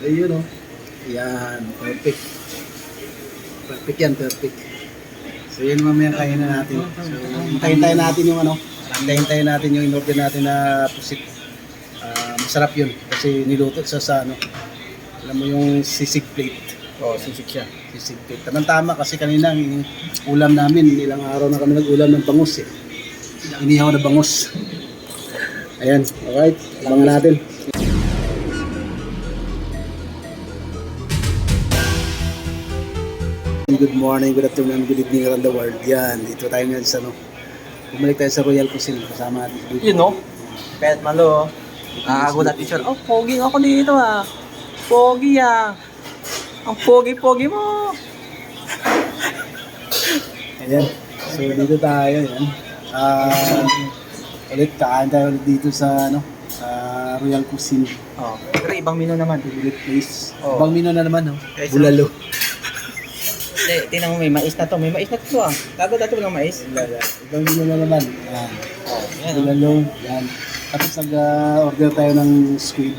Ayun o. Yan, perfect. Perfect yan, perfect. So yun mamaya kain na natin. So hintayin natin yung ano, hintayin natin yung in-order natin na pusit. Masarap yun kasi niluto siya sa ano, alam mo yung sisig plate. Oo, sisig siya. Sisig plate. Tama kasi kanina yung ulam namin, ilang araw na kami nag-ulam ng bangus eh. Inihaw na bangus. Ayan, alright, abangan natin. Good morning, good afternoon, good evening around the world. Yan, dito tayo ngayon sa ano. Bumalik tayo sa Royal Cuisine kasama natin. Yun no? Pet malo. Nakagulat teacher. Oh, pogi ako dito ah. Pogi ah. Ang pogi-pogi mo. Ayan, so dito tayo. Yan. Ulit kain tayo ulit dito sa ano, sa Royal Cuisine. Oh, pero ibang menu naman. Favorite place. Oh. Ibang mino na naman, no? Okay, so- Bulalo. Tingnan mo, may mais na to. May mais na to ah. Tago dati walang mais. Ibang mino na naman. Yan. Oh, yan. Bulalo. Yan. Tapos nag-order tayo ng squid.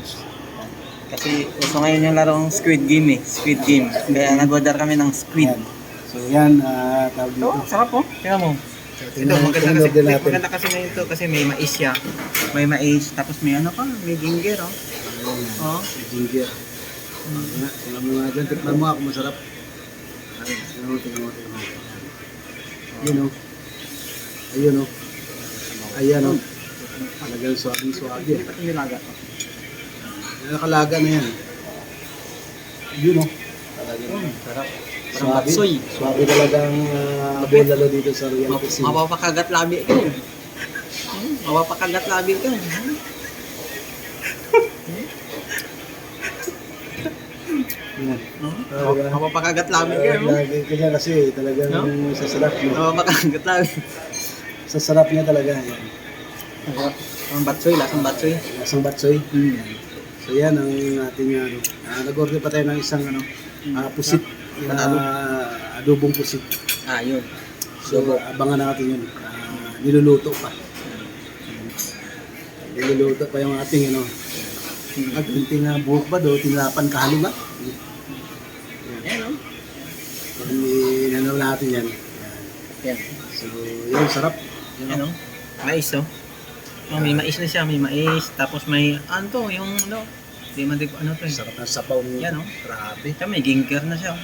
Kasi uso ngayon yung larong Squid Game eh. Squid Game. Kaya nag-order kami ng squid. Yan. So yan, tawag dito. Oh, sarap po. Tingnan mo. So, Ito, tingnan maganda kasi, order natin. maganda kasi ngayon to kasi may mais siya. May mais, tapos may ano pa, may ginger oh. Oh. Ginger. Tingnan mo nga dyan. Tikman mo ako masarap. Tingnan mo. Ayun o. Ayun o. Ayan o. Talagang swabing-swabe. Hindi pa tinilaga to. Nakalaga na yan. Ayun o. Talagang Sarap. Parang swabe. batsoy. Swabe talagang bulalo dito sa Royal Cuisine. Mapapakagat labi ka. Mapapakagat labi ka. Yan. Mapapakagat labi ka. Lagi kanya kasi talagang No? sasarap niya. Mapapakagat labi. Sasarap niya talaga. Yan. Ang batsoy, lasang batsoy. Lasang batsoy. So yan ang ating ano. Nag-order pa tayo ng isang ano, pusit. Adobong pusit. Ah, yun. So abangan natin yun. Niluluto pa. Niluluto pa yung ating ano. Ating buhok ba do? Tinlapan kahalo ba? Yan, no? Inano natin yan. Yan. So yun, sarap. Yan, no? Mais, oh. Oh, may mais na siya, may mais. Tapos may, ano to, yung, ano, di man di ko, ano to eh. Sarap ng sapaw niya. Yan, no? Grabe. Tsaka may ginger na siya.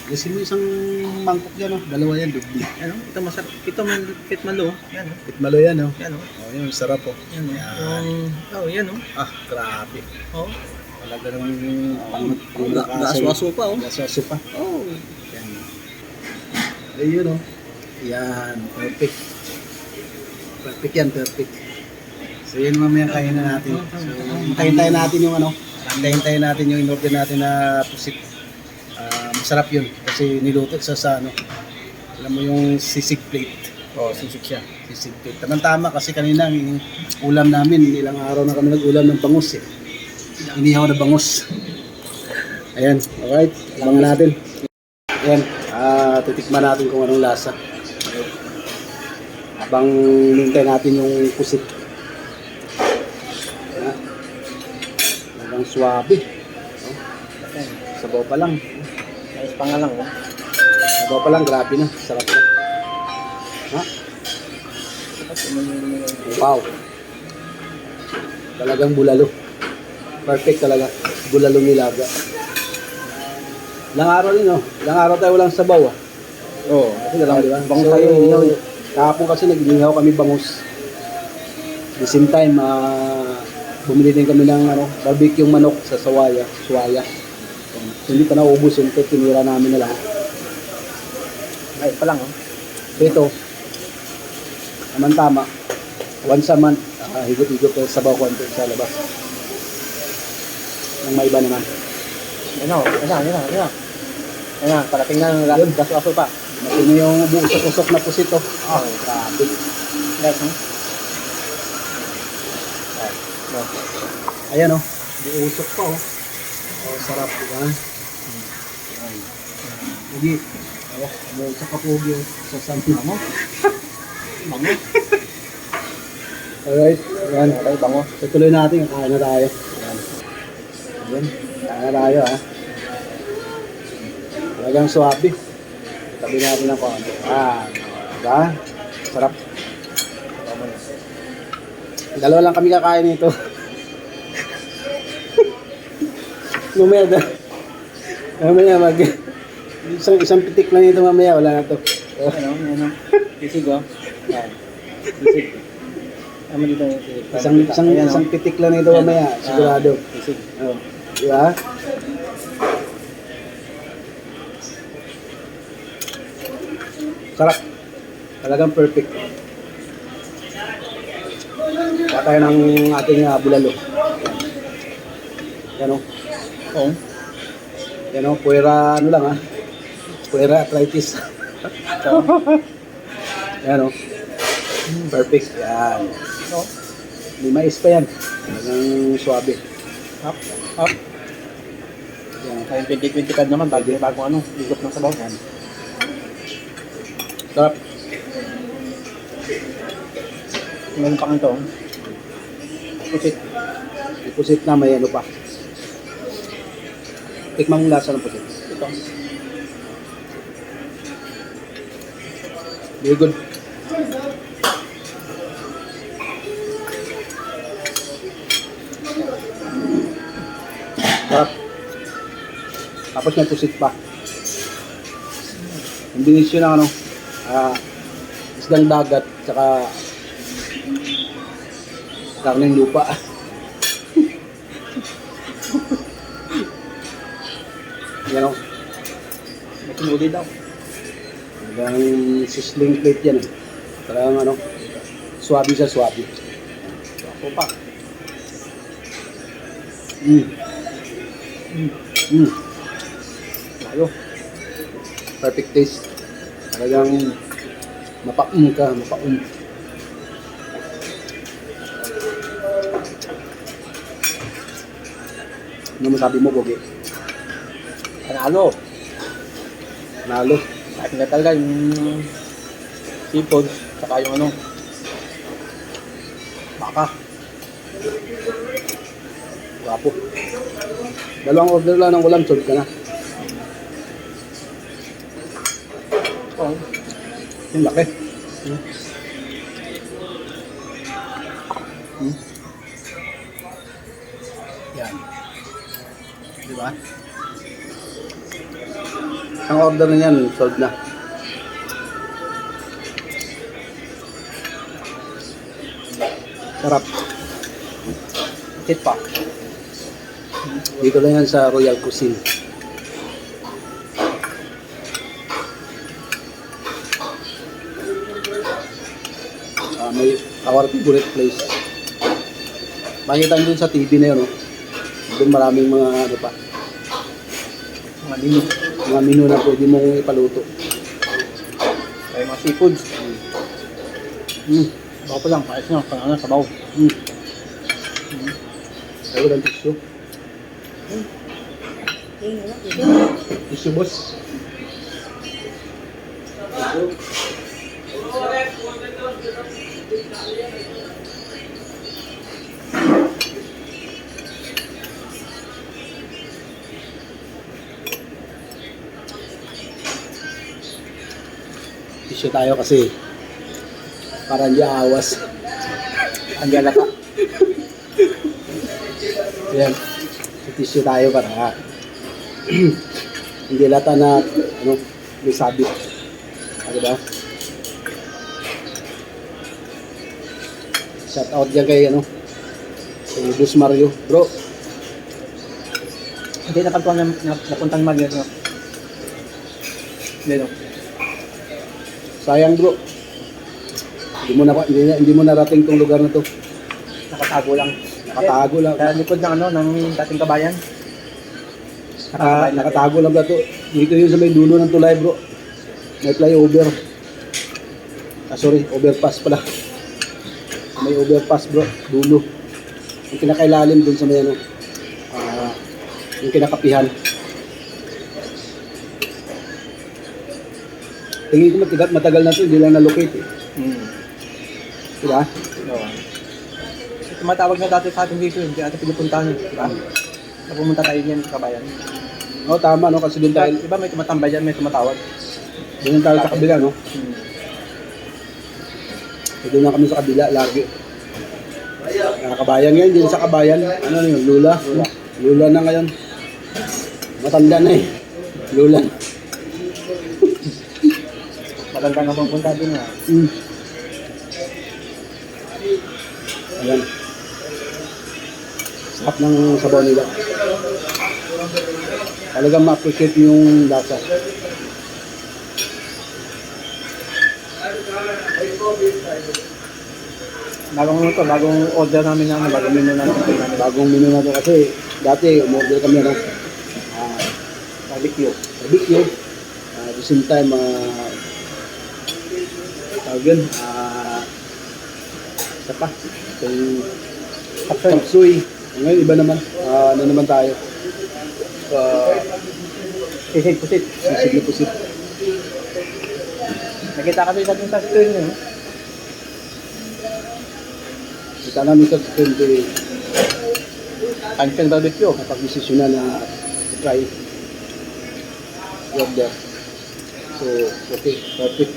Kasi mo isang mangkok yan, oh. Dalawa yan, dubli. Ano? Ito masarap. Ito man pitmalo. Yan, no? Itmalo yan, oh. Yan, no? Oh, yun, sarap, oh. Yan, no? Yan. Oh, yan, no? Grabe. Oh. Talaga namang Gaswaso pa, oh. Gaswaso pa. Oh. Yan. Ayun, oh. Yan, perfect. Perfect yan, perfect. So yun mamaya kain na natin. So hintayin natin yung ano, hintayin natin yung in-order natin na pusit. Masarap yun kasi niluto siya sa ano, alam mo yung sisig plate. Oh, sisig siya. Sisig plate. Tama kasi kanina yung ulam namin, ilang araw na kami nag-ulam ng bangus eh. Inihaw na bangus. Ayan, alright. Abangan natin. Ayan, titikman natin kung anong lasa. Habang hintay natin yung pusit. Talagang swabe. Sabaw pa lang. Mais pa nga lang, oh. Sabaw pa lang, grabe na. Sarap na. Ha? Wow. Talagang bulalo. Perfect talaga. Bulalo nilaga. Ilang araw din, oh. Ilang araw tayo walang sabaw, ah. Oo. Kasi dalang, diba? Bangus So, tayo, inihaw eh. kahapon kasi nag-inihaw kami bangus. At the same time, bumili din kami ng ano, barbecue manok sa Suwaya. So, hindi pa naubos yun, pero tinira namin na lahat. Mais pa lang, oh. So ito, naman tama, once a month, higot-higot ko sa sabaw konti sa labas. Nang maiba naman. Ano? Ayan na, parating na ng gaswaso pa. Matino yung usok-usok na pusito. Grabe. Yes, no? Ayan, oh. Usok pa, oh. Oh, sarap, diba? Pugi. Oh, usok pa pugi, oh. Sa santi mo. Bango. Alright, ayan. Okay, bango. So tuloy natin, kain na tayo. Ayan. Yun. Kaya tayo ha. Talagang swabe. Tabi natin ng konti. Diba? Sarap. Dalawa lang kami kakain nito. Mamaya mamaya isang pitik lang ito mamaya, wala na to. Ano? Sisig oh. Yan. Sisig. Ano dito? Isang pitik lang ito mamaya, sigurado. Sisig. Oh. Diba? Sarap. Talagang perfect. Kaya tayo ng ating bulalo. Yan o. Oh. Yan o, puwera ano lang ha. Puwera arthritis. Yan o. Perfect. Yan. Oh. May mais pa yan. Talagang swabe. Up. Yan. Kaya 2020 card naman, bagong ano, ligop ng sabaw. Yan. Sarap. Meron pa ito. Pusit. May pusit na may ano pa. Tikman mong lasa ng pusit. Ito. Very good. Sarap. Tapos may pusit pa. Ang binis yun ng ano, isdang dagat, tsaka karneng lupa. Yan o. May sinuli daw. Hanggang sizzling plate yan eh. Talagang ano, swabe sa swabe. Ako pa. Lalo. Perfect taste. Talagang mapaum ka, mapaum. Ano masabi mo, Gogi? Panalo. Nalo. Kahit na talaga yung seafood, saka yung ano, baka. Wapo. Dalawang order lang ng ulam, sold ka na. Oh. Yung laki. Yan. Diba? Ang order na yan, sold na. Sarap. Sit pa. Dito lang yan sa Royal Cuisine. May our favorite place. Makikita nyo dun sa TV na yun, no? Doon maraming mga ano pa, Mga lino. mga menu na pwede mong ipaluto. Kaya mga seafoods. Baka pa lang, ayos na, pang ano, sabaw. Ayaw lang tissue. Tissue, boss. Tissue tayo kasi para hindi awas. Ang galata. Ayan. Tissue tayo para hindi lata na ano, may sabit. Ano ba? Shout out dyan kay ano, kay Luz Mario. Bro, Hindi napuntang Magyo. No? Hindi no. sayang bro. Hindi mo narating tong lugar na to. Nakatago lang. Nakatago lang. Sa likod ng ano, ng dating kabayan. Nakatago lang ba to? Dito yun sa may dulo ng tulay bro. May flyover. Sorry, overpass pala. May overpass bro, dulo. Yung kinakailalim dun sa may ano, yung kinakapihan. Tingin ko matagal na to, hindi lang na-locate eh. Diba? No. Tumatawag na dati sa atin dito, hindi atin pinupuntahan. Diba? Pag pumunta tayo dyan sa kabayan. Oo, tama, no? Kasi doon tayo, Iba may tumatambay dyan, may tumatawag. doon tayo sa kabila, no? Hmm. So, doon na kami sa kabila, lagi. Kabayan ngayon, din sa kabayan. Ano yun, Lula? Lula na ngayon. Matanda na eh. Lula. Maganda nga bang punta din nga. Ayan. Sarap ng sabaw nila. Talagang ma-appreciate yung lasa. Bagong order namin ng bagong menu namin. Bagong menu na to kasi dati umorder kami ng Barbecue. barbecue. At the same time, tawag yun, isa pa, itong kapsuy. Ngayon, iba naman. Ano naman tayo? Pusit. Sisig na pusit. Nakita ka din sa ating sa screen yun. Kita namin sa screen Pansin barbecue. napag-desisyon na try order. So, okay. Perfect.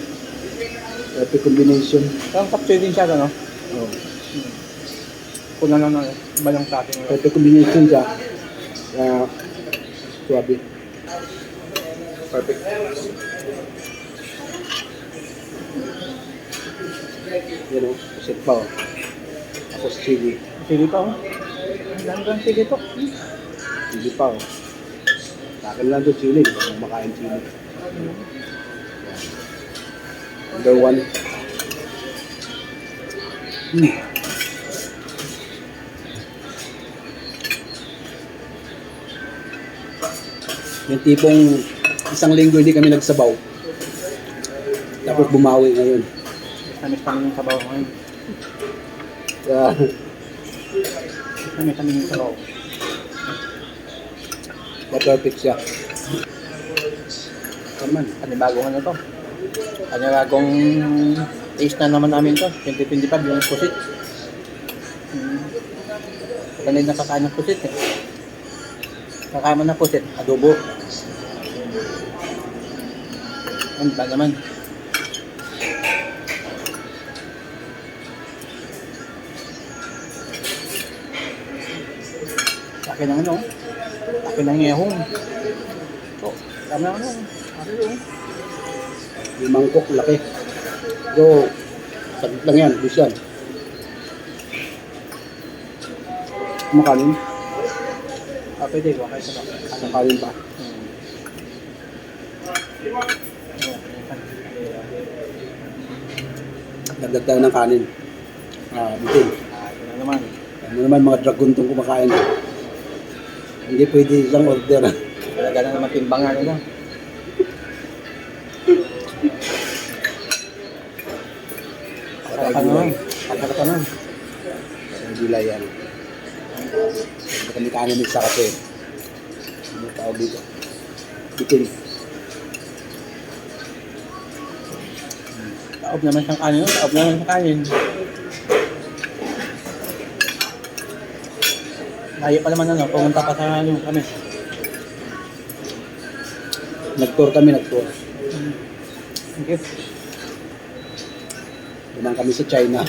Perfect combination. Parang capture din siya, ano? Oh. Kung ano, iba lang sa ating. Perfect combination siya. Suwabe. Perfect. Yan o, pusit pa o. Tapos chili. Sige pa, oh. Ang dami ko ng sige to. Chili pa o. Sa akin lang to chili. Hindi ko makain chili. Number one. Yung tipong isang linggo hindi kami nagsabaw. Tapos bumawi ngayon. Tamis kami yung sabaw ngayon. Uh, Tamis kami yung sabaw. perfect siya. Kaman. Panibagong ano to. Panibagong taste na naman namin to. 2025 yung pusit. Kanay nakakain ng pusit eh. Kakain mo ng pusit, adobo. Ano ba naman? Akin ang ano? Akin ang ngehong. So, kami ang ano? Akin yung Yung mangkok, laki. So, saglit lang yan. Bis yan. Kumakanin. pwede ko, kahit sa Kumakanin pa. Dagdag tayo ng kanin. Bitin. Ano naman? Ano naman mga dragon tong kumakain. Hindi pwede isang order. Talaga na naman timbangan nila. Ano naman? Pagkakata naman. Sa gulay yan. Hindi kami kanin isa kasi. Ano tawag dito? Bitin. Taob naman siyang kanin. Taob naman siyang kanin. Layo pa naman ano, pumunta pa sa ano kami. Nag-tour kami, nag-tour. Thank you. Dumang kami sa China.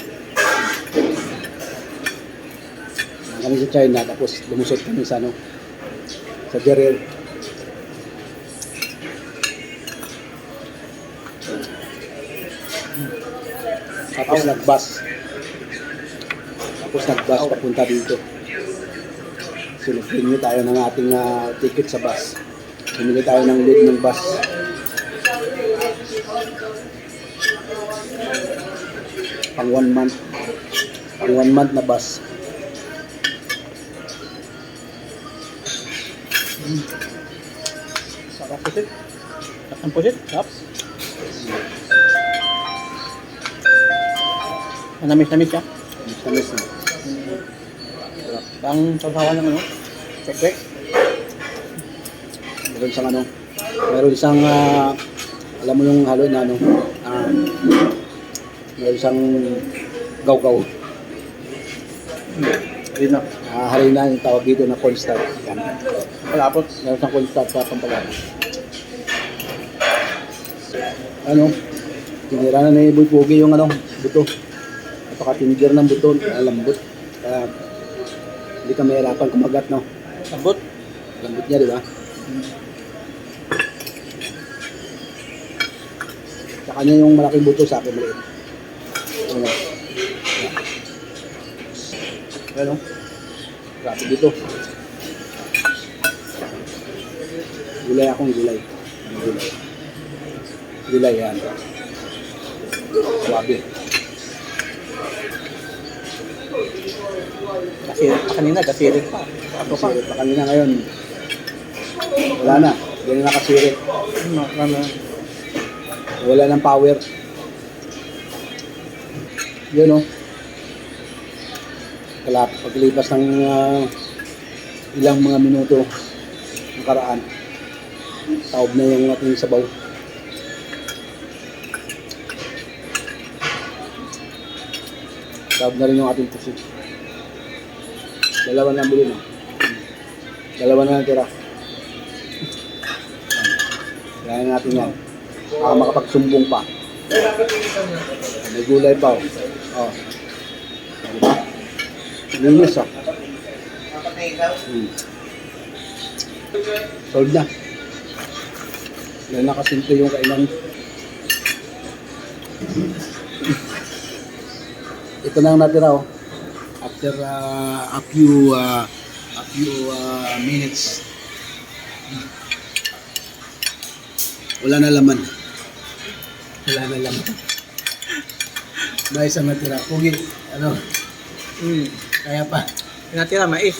Dumang kami sa China, tapos lumusot kami sa ano, sa Jerer. Tapos nag-bus. Tapos nag-bus papunta dito. Sinag-renew tayo ng ating ticket sa bus. Bumili tayo ng lead ng bus. Pang 1 month. Pang 1 month na bus. Sarap pusit. Sarap ng pusit. Sarap. Manamis-namis siya. Tamis na. Sarap. Ang sasawa ng ano? Kwek-kwek. Meron siyang ano. Meron siyang alam mo yung halo na ano. Meron siyang gaw-gaw. Ayun na. harina yung tawag dito na cornstarch. Yan. Palapot, meron siyang cornstarch sa pampalapot. Ano, tinira na ni Boy Pogi yung ano, buto. Napaka-tiniger ng buto, lambot. Kaya, hindi ka mahirapan kumagat, no? Lambot. Lambot niya, di ba? Sa kanya yung malaking buto, sa akin maliit. Ano? Ano? Grabe dito. Gulay akong gulay. Ano gulay? Gulay yan. Swabe. Kasirit pa kanina, kasirit pa. Ako pa kanina ngayon. Wala na. Hindi na nakasirit. Wala ng power. Yun o. Paglipas ng ilang mga minuto ng karaan, taob na yung ating sabaw. Taob na rin yung ating puso. Dalawa na ang bilhin. Dalawa na ang tira. Kaya natin yan. Makapagsumbong pa. May gulay pa. Oh. Diba? Linis ah. Solve na. Yan nakasimple yung kainan. Ito na ang natira oh. After a few minutes. Wala na laman. Wala na laman. May isang natira. Pugi, ano? Kaya pa. Natira, mais.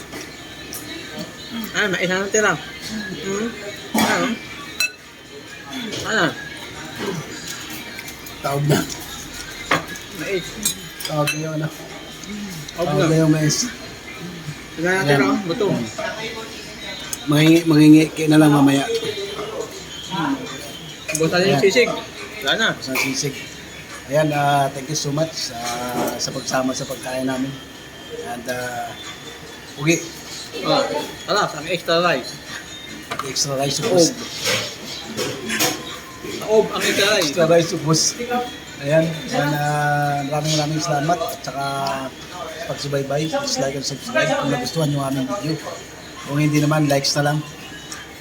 Mais na natira. Ano? Ano? Taob na. Mais. Taob na yung ano. Taob Taob na. na yung mais. Tignan natin, Ayan. oh. Buto. Mangingi na lang mamaya. Buta na yung Ayan. sisig. Wala na. Sa sisig. Ayan, thank you so much sa pagsama sa pagkain namin. And, Pugi, Oh, alas, ang extra rice. extra rice supos. Naob ang extra rice. Extra rice supos. Ayan, maraming salamat at saka pagsubaybay. Please like and subscribe kung nagustuhan yung aming video. Kung hindi naman, likes na lang.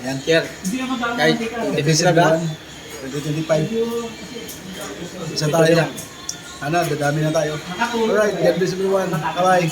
Ayan. Share. Guys, Episode ba? 1, 2025. Isa tayo. Ano, dadami na tayo. Alright, God bless everyone. Bye-bye.